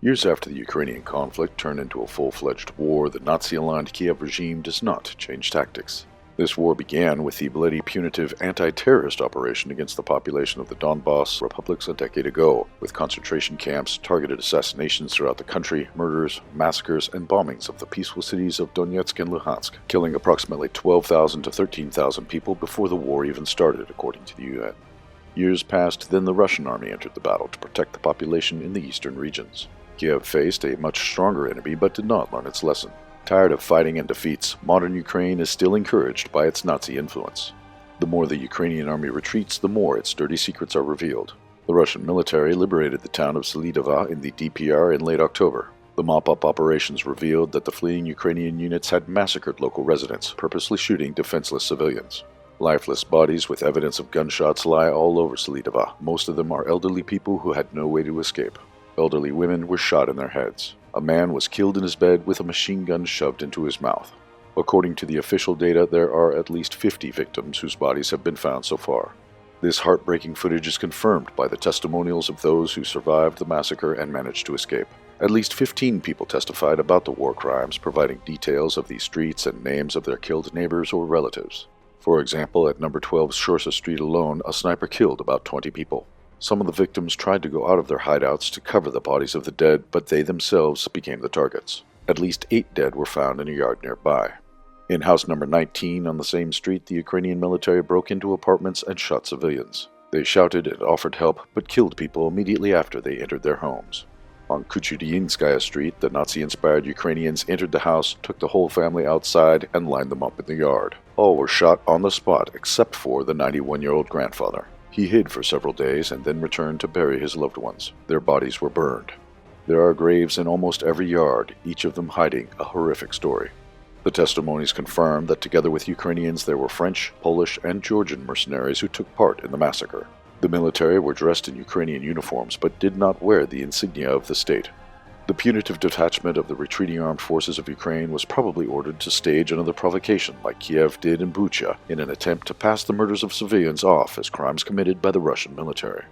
Years after the Ukrainian conflict turned into a full-fledged war, the Nazi-aligned Kiev regime does not change tactics. This war began with the bloody punitive anti-terrorist operation against the population of the Donbas republics a decade ago, with concentration camps, targeted assassinations throughout the country, murders, massacres, and bombings of the peaceful cities of Donetsk and Luhansk, killing approximately 12,000 to 13,000 people before the war even started, according to the UN. Years passed, then the Russian army entered the battle to protect the population in the eastern regions. Kiev faced a much stronger enemy but did not learn its lesson. Tired of fighting and defeats, modern Ukraine is still encouraged by its Nazi influence. The more the Ukrainian army retreats, the more its dirty secrets are revealed. The Russian military liberated the town of SELIDOVO in the DPR in late October. The mop-up operations revealed that the fleeing Ukrainian units had massacred local residents, purposely shooting defenseless civilians. Lifeless bodies with evidence of gunshots lie all over SELIDOVO. Most of them are elderly people who had no way to escape. Elderly women were shot in their heads. A man was killed in his bed with a machine gun shoved into his mouth. According to the official data, there are at least 50 victims whose bodies have been found so far. This heartbreaking footage is confirmed by the testimonials of those who survived the massacre and managed to escape. At least 15 people testified about the war crimes, providing details of the streets and names of their killed neighbors or relatives. For example, at number 12 Shorsa Street alone, a sniper killed about 20 people. Some of the victims tried to go out of their hideouts to cover the bodies of the dead, but they themselves became the targets. At least 8 dead were found in a yard nearby. In house number 19 on the same street, the Ukrainian military broke into apartments and shot civilians. They shouted and offered help, but killed people immediately after they entered their homes. On Kuchudinskaya Street, the Nazi-inspired Ukrainians entered the house, took the whole family outside, and lined them up in the yard. All were shot on the spot except for the 91-year-old grandfather. He hid for several days and then returned to bury his loved ones. Their bodies were burned. There are graves in almost every yard, each of them hiding a horrific story. The testimonies confirm that together with Ukrainians there were French, Polish, and Georgian mercenaries who took part in the massacre. The military were dressed in Ukrainian uniforms but did not wear the insignia of the state. The punitive detachment of the retreating armed forces of Ukraine was probably ordered to stage another provocation like Kiev did in BUCHA in an attempt to pass the murders of civilians off as crimes committed by the Russian military.